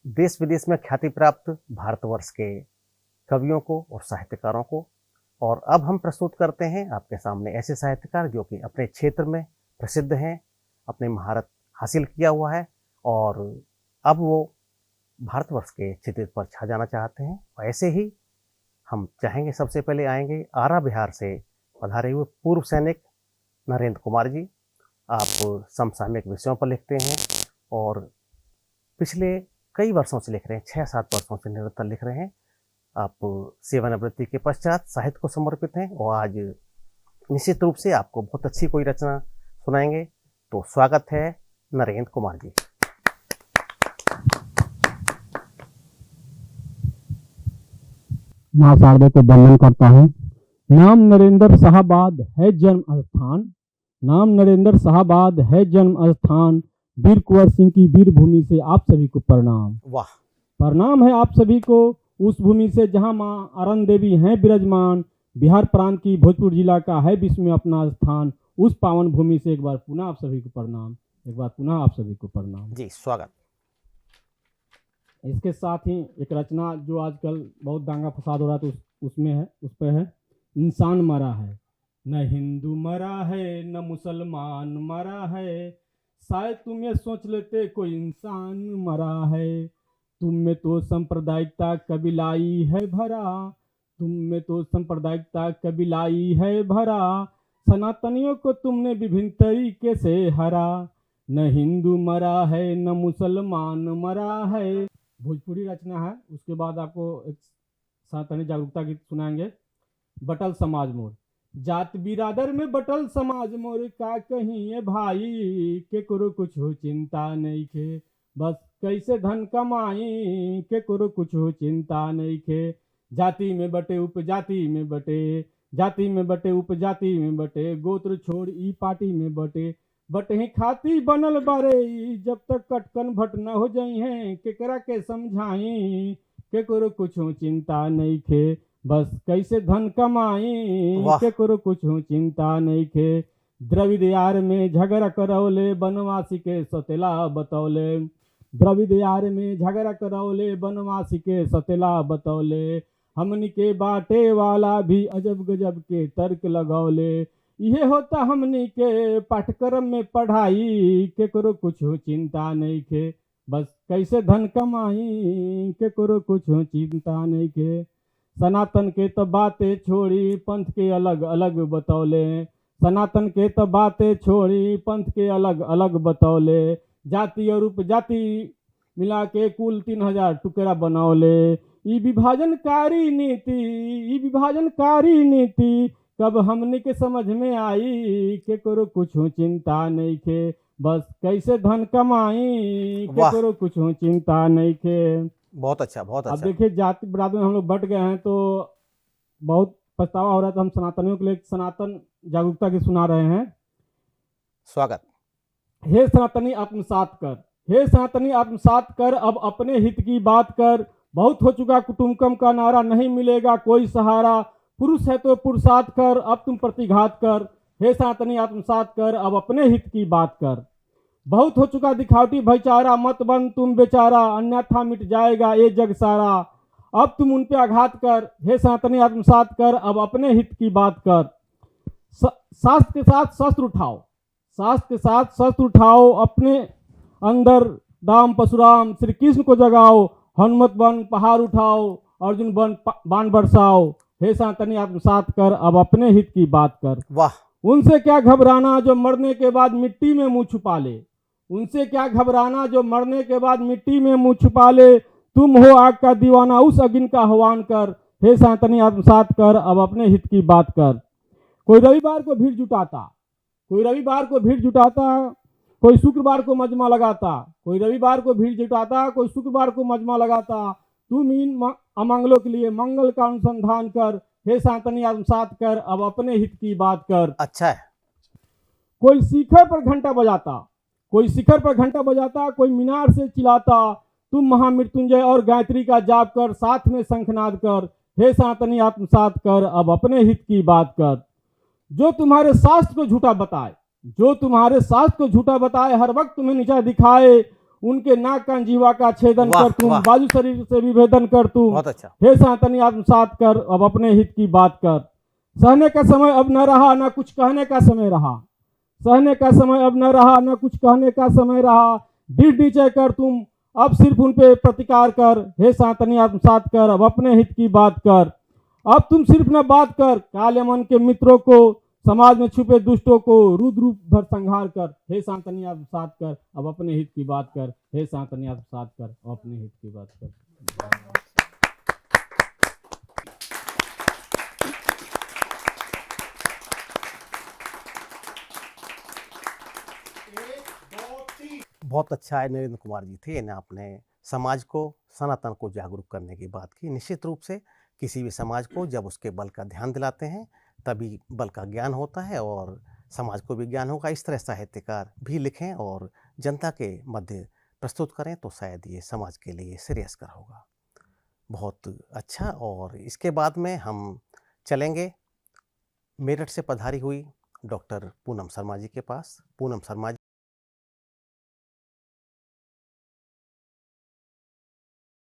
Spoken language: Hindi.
देश विदेश में ख्याति प्राप्त भारतवर्ष के कवियों को और साहित्यकारों को। और अब हम प्रस्तुत करते हैं आपके सामने ऐसे साहित्यकार जो कि अपने क्षेत्र में प्रसिद्ध हैं, अपने महारत हासिल किया हुआ है और अब वो भारतवर्ष के चित्र पर छा जाना चाहते हैं। और ऐसे ही हम चाहेंगे, सबसे पहले आएंगे आरा बिहार से पधारे हुए पूर्व सैनिक नरेंद्र कुमार जी। आप समसामयिक विषयों पर लिखते हैं और पिछले कई वर्षों से लिख रहे हैं, 6-7 वर्षों से निरंतर लिख रहे हैं। आप सेवानिवृत्ति के पश्चात साहित्य को समर्पित हैं और आज निश्चित रूप से आपको बहुत अच्छी कोई रचना सुनाएंगे। तो स्वागत है नरेंद्र कुमार जी। माँ शारदा को वंदन करता हूँ। नाम नरेंद्र शाहबाद है जन्म स्थान, नाम नरेंद्र शाहबाद है जन्म स्थान, वीर कुंवर सिंह की वीर भूमि से आप सभी को प्रणाम। वाह, प्रणाम है आप सभी को उस भूमि से जहाँ माँ अरुण देवी हैं विराजमान। बिहार प्रांत की भोजपुर जिला का है विश्व में अपना स्थान। उस पावन भूमि से एक बार पुनः आप सभी को प्रणाम, एक बार पुनः आप सभी को प्रणाम जी। स्वागत। इसके साथ ही एक रचना जो आजकल बहुत दांगा फसाद हो रहा है तो उसमें है, उस पर है इंसान मरा है, न हिंदू मरा है न मुसलमान मरा है, शायद तुम ये सोच लेते कोई इंसान मरा है। तुम में तो सांप्रदायिकता कबीलाई है भरा, तुम में तो सांप्रदायिकता कबीलाई है भरा, सनातनियों को तुमने विभिन्न तरीके से हरा, न हिंदू मरा है न मुसलमान मरा है। भोजपुरी रचना है। उसके बाद आपको एक सनातनी जागरूकता गीत सुनाएंगे। बटल समाज मोर, जात बिरादर में बटल समाज मोर, का कहीं है भाई के करो कुछ हो चिंता नहीं खे, बस कैसे धन कमाई के करो कुछ हो चिंता नहीं खे। जाति में बटे उपजाति में बटे, जाति में बटे उपजाति में बटे, गोत्र छोड़ ई पार्टी में बटे, बटही खाती बनल बारे, जब तक कटकन भट न हो जाई हैं केकरा के समझाई के करो कुछ हो चिंता नहीं खे, बस कैसे धन कमाई के करो कुछ हो चिंता नहीं खे। द्रविड़ यार में झगड़ा करौले बनवासी के सतेला बतौले, द्रविड़ यार में झगड़ा करौले बनवासी के सतेला बतौले, हमनी के बाटे वाला भी अजब गजब के तर्क लगौले, यह होता हमनी के पाठ्यक्रम में पढ़ाई के करो कुछ हो चिंता नहीं खे, बस कैसे धन कमाई के करो कुछ हो चिंता नहीं खे। सनातन के तो बातें छोड़ी पंथ के अलग अलग बतौले, सनातन के तो बातें छोड़ी पंथ के अलग अलग बतौले, जाति और उपजाति मिला के कुल 3000 टुकड़ा बनौले, ई विभाजनकारी नीति, ई विभाजनकारी नीति कब हमने के समझ में आई के करो कुछ हो चिंता नहीं खे, बस कैसे धन कमाई के करो कुछ हो चिंता नहीं खे। बहुत अच्छा, बहुत अच्छा। अब देखिए जाति बिरादरी में हम लोग बट गए हैं तो बहुत पछतावा हो रहा है, तो हम सनातनियों के लिए सनातन जागरूकता की सुना रहे हैं। स्वागत। हे सनातनी आत्मसात कर, हे सनातनी आत्मसात कर, अब अपने हित की बात कर, बहुत हो चुका कुटुंबकम का नारा, नहीं मिलेगा कोई सहारा, पुरुष है तो पुरुषार्थ कर, अब तुम प्रतिघात कर, हे सनातनी आत्मसात कर, अब अपने हित की बात कर, बहुत हो चुका दिखावटी भाईचारा, मत बन तुम बेचारा, अन्यथा मिट जाएगा ये जग सारा, अब तुम उन पे आघात कर, हे सनातनी आत्मसात कर, अब अपने हित की बात कर। शास्त्र के साथ शस्त्र उठाओ, शास्त्र के साथ शस्त्र उठाओ, अपने अंदर राम परशुराम श्री कृष्ण को जगाओ, हनुमत बन पहाड़ उठाओ, अर्जुन बन बाण बरसाओ, हे सनातनी आत्मसात कर, अब अपने हित की बात कर। वाह। उनसे क्या घबराना जो मरने के बाद मिट्टी में मुंह छुपा ले, उनसे क्या घबराना जो मरने के बाद मिट्टी में मुंह छुपा ले, तुम हो आग का दीवाना उस अग्नि का आह्वान कर, हे सनातनी आत्मसात कर, अब अपने हित की बात कर। कोई रविवार को भीड़ जुटाता, कोई रविवार को भीड़ जुटाता, कोई शुक्रवार को मजमा लगाता, कोई रविवार को भीड़ जुटाता, कोई शुक्रवार को मजमा लगाता, तुम इन अमंगलों के लिए मंगल का अनुसंधान कर, हे सनातनी आत्मसात कर, अब अपने हित की बात कर। अच्छा है। कोई शिखर पर घंटा बजाता, कोई शिखर पर घंटा बजाता, कोई मीनार से चिल्लाता, तुम महामृत्युंजय और गायत्री का जाप कर, साथ में शंखनाद कर, हे सनातनी आत्मसात कर, अब अपने हित की बात कर। जो तुम्हारे शास्त्र को झूठा बताए, जो तुम्हारे शास्त्र को झूठा बताए, हर वक्त तुम्हें नीचा दिखाए, उनके नाक कान जीवा का छेदन वाह, कर तुम, वाह। बाजू शरीर से विभेदन कर तुम, बहुत अच्छा। हे सनातनी आत्मसात कर, अब अपने हित की बात कर। सहने का समय अब न रहा, न कुछ कहने का समय रहा। सहने का समय अब न रहा, न कुछ कहने का समय रहा। दृढ़ निश्चय कर तुम, अब सिर्फ उन पे प्रतिकार कर, हे सनातनी आत्मसात कर, अब अपने हित की बात कर। अब तुम सिर्फ न बात कर, काले मन के मित्रों को, समाज में छुपे दुष्टों को रुद्र रूप धर संहार कर, हे सनातनी आत्मसात कर, अब अपने हित की बात कर, हे सनातनी आत्मसात कर, अब अपने हित की बात कर। बहुत अच्छा है, नरेंद्र कुमार जी थे। इन्हें आपने समाज को, सनातन को जागरूक करने की बात की। निश्चित रूप से किसी भी समाज को जब उसके बल का ध्यान दिलाते हैं तभी बल का ज्ञान होता है और समाज को भी ज्ञान होगा। इस तरह साहित्यकार भी लिखें और जनता के मध्य प्रस्तुत करें तो शायद ये समाज के लिए श्रेयस्कर होगा। बहुत अच्छा। और इसके बाद में हम चलेंगे मेरठ से पधारी हुई डॉक्टर पूनम शर्मा जी के पास। पूनम शर्मा